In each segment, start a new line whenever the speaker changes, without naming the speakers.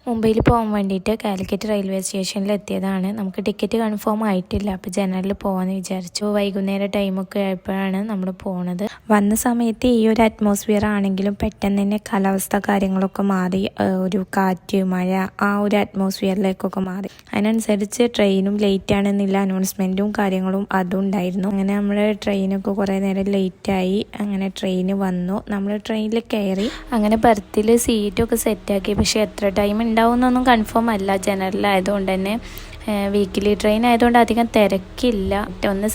മുംബൈയിൽ പോകാൻ വേണ്ടിയിട്ട് കാലിക്കറ്റ് റെയിൽവേ സ്റ്റേഷനിൽ എത്തിയതാണ്. നമുക്ക് ടിക്കറ്റ് കൺഫേം ആയിട്ടില്ല. അപ്പോൾ ജനറലിൽ പോകാമെന്ന് വിചാരിച്ചു. വൈകുന്നേരം ടൈമൊക്കെ ആയപ്പോഴാണ് നമ്മൾ പോണത്. വന്ന സമയത്ത് ഈ ഒരു അറ്റ്മോസ്ഫിയർ ആണെങ്കിലും പെട്ടെന്ന് തന്നെ കാലാവസ്ഥ കാര്യങ്ങളൊക്കെ മാറി, ഒരു കാറ്റ് മഴ ആ ഒരു അറ്റ്മോസ്ഫിയറിലേക്കൊക്കെ മാറി. അതിനനുസരിച്ച് ട്രെയിനും ലേറ്റ് ആണെന്നില്ല അനൗൺസ്മെൻറ്റും കാര്യങ്ങളും അതും ഉണ്ടായിരുന്നു. അങ്ങനെ നമ്മൾ ട്രെയിനൊക്കെ കുറേ നേരം ലേറ്റായി. അങ്ങനെ ട്രെയിൻ വന്നു. നമ്മൾ ട്രെയിനിൽ കയറി. അങ്ങനെ ബർത്തിൽ സീറ്റൊക്കെ സെറ്റാക്കി. പക്ഷേ എത്ര ടൈം ഉണ്ടാവുമെന്നൊന്നും കൺഫേം അല്ല. ജനറലായതുകൊണ്ട് തന്നെ വീക്കിലി ട്രെയിൻ ആയതുകൊണ്ട് അധികം തിരക്കില്ല. ഒന്ന്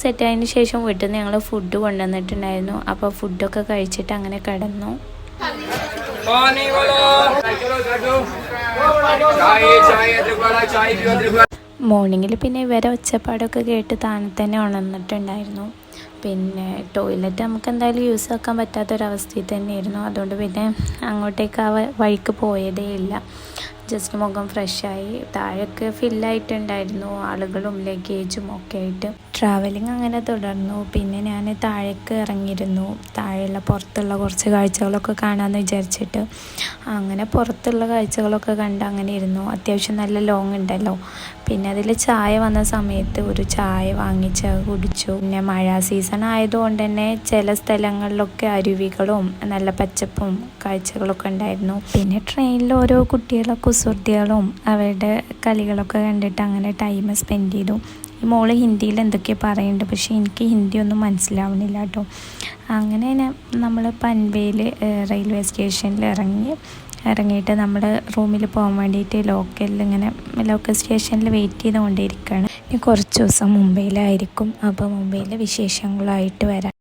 സെറ്റായതിന് ശേഷം വീട്ടിൽ നിന്ന് ഞങ്ങൾ ഫുഡ് കൊണ്ടുവന്നിട്ടുണ്ടായിരുന്നു. അപ്പോൾ ഫുഡൊക്കെ കഴിച്ചിട്ട് അങ്ങനെ കിടന്നു. മോർണിംഗിൽ പിന്നെ ഇവരെ ഒച്ചപ്പാടൊക്കെ കേട്ട് താനെ തന്നെ ഉണർന്നിട്ടുണ്ടായിരുന്നു. പിന്നെ ടോയ്ലറ്റ് നമുക്ക് എന്തായാലും യൂസ് ആക്കാൻ പറ്റാത്തൊരവസ്ഥയിൽ തന്നെയായിരുന്നു. അതുകൊണ്ട് പിന്നെ അങ്ങോട്ടേക്ക് ആ വഴിക്ക് പോയതേ ഇല്ല. ജസ്റ്റ് മുഖം ഫ്രഷായി. താഴെയൊക്കെ ഫില്ലായിട്ടുണ്ടായിരുന്നു, ആളുകളും ലഗേജും ഒക്കെ ആയിട്ട്. ട്രാവലിംഗ് അങ്ങനെ തുടർന്നു. പിന്നെ ഞാൻ താഴേക്ക് ഇറങ്ങിയിരുന്നു. താഴെയുള്ള പുറത്തുള്ള കുറച്ച് കാഴ്ചകളൊക്കെ കാണാമെന്ന് വിചാരിച്ചിട്ട് അങ്ങനെ പുറത്തുള്ള കാഴ്ചകളൊക്കെ കണ്ട് അങ്ങനെ ഇരുന്നു. അത്യാവശ്യം നല്ല ലോങ് ഉണ്ടല്ലോ. പിന്നെ അതിൽ ചായ വന്ന സമയത്ത് ഒരു ചായ വാങ്ങിച്ച് കുടിച്ചു. പിന്നെ മഴ സീസൺ ആയതുകൊണ്ട് തന്നെ ചില സ്ഥലങ്ങളിലൊക്കെ അരുവികളും നല്ല പച്ചപ്പും കാഴ്ചകളൊക്കെ ഉണ്ടായിരുന്നു. പിന്നെ ട്രെയിനിൽ ഓരോ കുട്ടികളെ കുസൃതികളും അവരുടെ കളികളൊക്കെ കണ്ടിട്ട് അങ്ങനെ ടൈം സ്പെൻഡ് ചെയ്തു. ഈ മോള് ഹിന്ദിയിൽ എന്തൊക്കെയോ പറയുന്നുണ്ട്, പക്ഷേ എനിക്ക് ഹിന്ദി ഒന്നും മനസ്സിലാവുന്നില്ല കേട്ടോ. അങ്ങനെ നമ്മൾ പൻവേൽ റെയിൽവേ സ്റ്റേഷനിൽ ഇറങ്ങിയിട്ട് നമ്മൾ റൂമിൽ പോകാൻ വേണ്ടിയിട്ട് ലോക്കൽ സ്റ്റേഷനിൽ വെയിറ്റ് ചെയ്തുകൊണ്ടിരിക്കുകയാണ്. ഇനി കുറച്ച് ദിവസം മുംബൈയിലായിരിക്കും. അപ്പോൾ മുംബൈയിലെ വിശേഷങ്ങളായിട്ട് വരാം.